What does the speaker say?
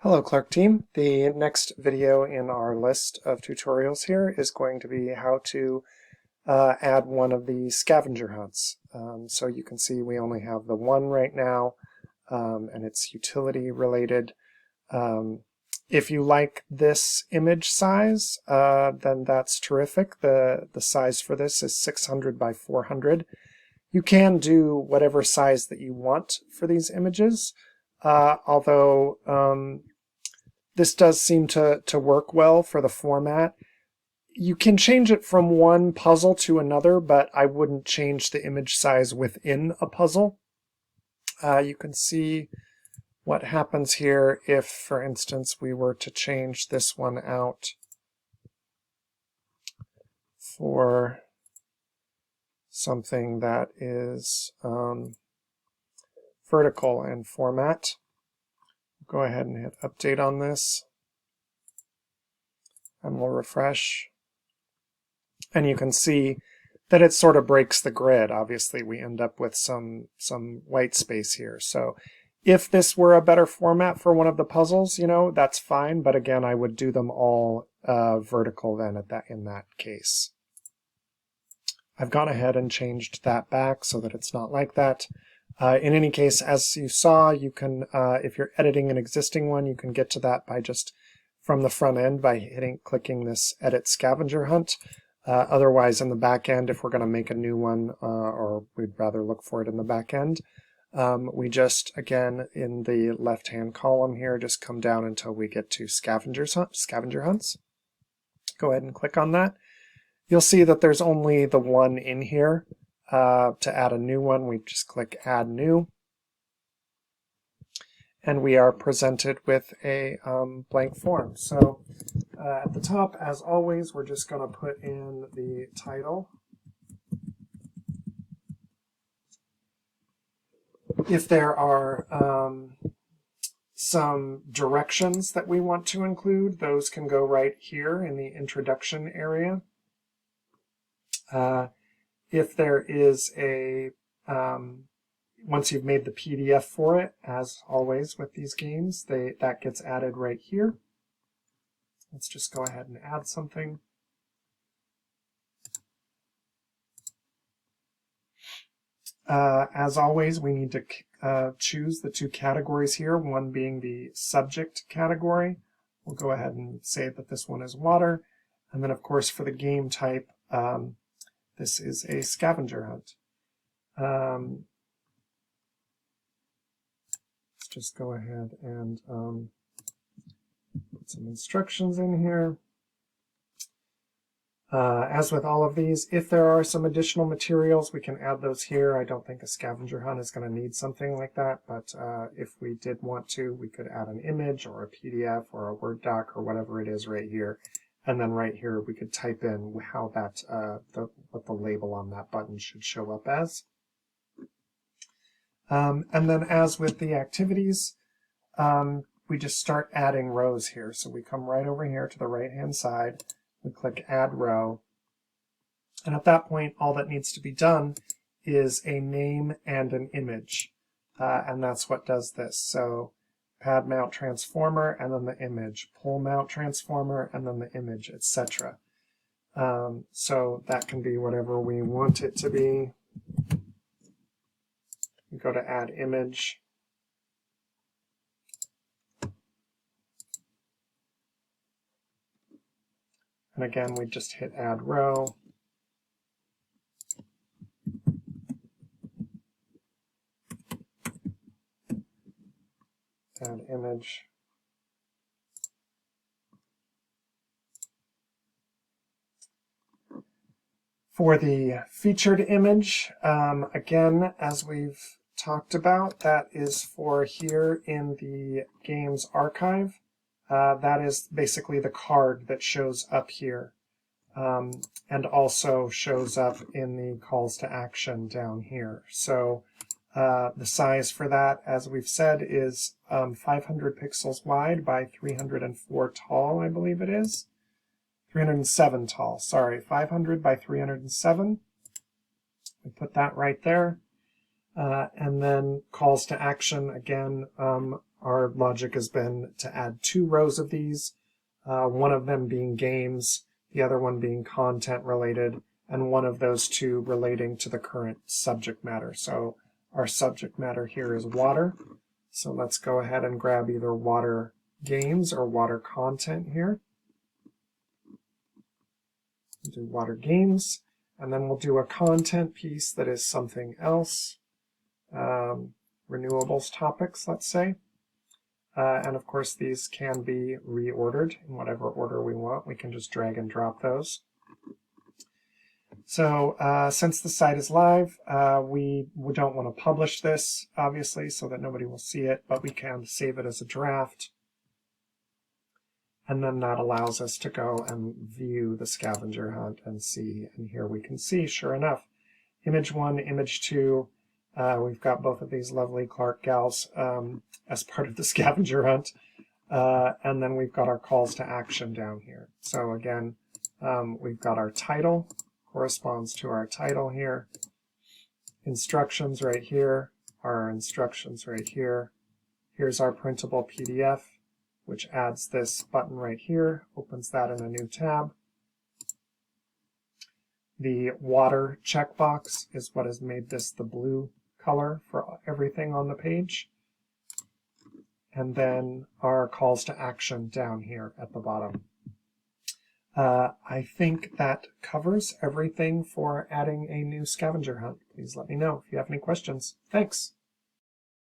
Hello Clark team. The next video in our list of tutorials here is going to be how to add one of the scavenger hunts. So you can see we only have the one right now and it's utility related. If you like this image size, then that's terrific. The size for this is 600 by 400. You can do whatever size that you want for these images. Although this does seem to work well for the format. You can change it from one puzzle to another, but I wouldn't change the image size within a puzzle. You can see what happens here if, for instance, we were to change this one out for something that is vertical in format. Go ahead and hit update on this and we'll refresh. And you can see that it sort of breaks the grid. Obviously we end up with some white space here. So if this were a better format for one of the puzzles, that's fine. But again, I would do them all vertical then in that case. I've gone ahead and changed that back so that it's not like that. In any case, as you saw, you can, if you're editing an existing one, you can get to that by just from the front end by clicking this Edit Scavenger Hunt. Otherwise, in the back end, if we're going to make a new one, or we'd rather look for it in the back end, we just, again, in the left-hand column here, just come down until we get to Scavenger Hunts. Go ahead and click on that. You'll see that there's only the one in here. To add a new one, we just click Add New. And we are presented with a blank form. So at the top, as always, we're just going to put in the title. If there are some directions that we want to include, those can go right here in the introduction area. If there is a, once you've made the PDF for it, as always with these games, that gets added right here. Let's just go ahead and add something. As always, we need to choose the two categories here, one being the subject category. We'll go ahead and say that this one is water. And then, of course, for the game type, this is a scavenger hunt. Let's just go ahead and put some instructions in here. As with all of these, if there are some additional materials, we can add those here. I don't think a scavenger hunt is going to need something like that, but if we did want to, we could add an image or a PDF or a Word doc or whatever it is right here. And then right here, we could type in how that, what the label on that button should show up as. And then as with the activities, we just start adding rows here. So we come right over here to the right-hand side, we click Add Row. And at that point, all that needs to be done is a name and an image. And that's what does this. So pad mount transformer, and then the image, pole mount transformer, and then the image, etc. So that can be whatever we want it to be. We go to Add Image. And again, we just hit Add Row. Add image. For the featured image, again, as we've talked about, that is for here in the game's archive. That is basically the card that shows up here and also shows up in the calls to action down here. So the size for that, as we've said, is 500 pixels wide by 304 tall, I believe it is. 307 tall, sorry, 500 by 307. We put that right there. And then calls to action, again, our logic has been to add 2 rows of these, one of them being games, the other one being content related, and one of those 2 relating to the current subject matter. So our subject matter here is water. So let's go ahead and grab either water games or water content here. We'll do water games, and then we'll do a content piece that is something else. Renewables topics, let's say. And of course, these can be reordered in whatever order we want. We can just drag and drop those. So since the site is live, we don't want to publish this, obviously, so that nobody will see it, but we can save it as a draft. And then that allows us to go and view the scavenger hunt and see. And here we can see, sure enough, image 1, image 2, we've got both of these lovely Clark gals as part of the scavenger hunt. And then we've got our calls to action down here. So again, we've got our title, corresponds to our title here. Instructions right here, our instructions right here. Here's our printable PDF, which adds this button right here, opens that in a new tab. The water checkbox is what has made this the blue color for everything on the page. And then our calls to action down here at the bottom. I think that covers everything for adding a new scavenger hunt. Please let me know if you have any questions. Thanks.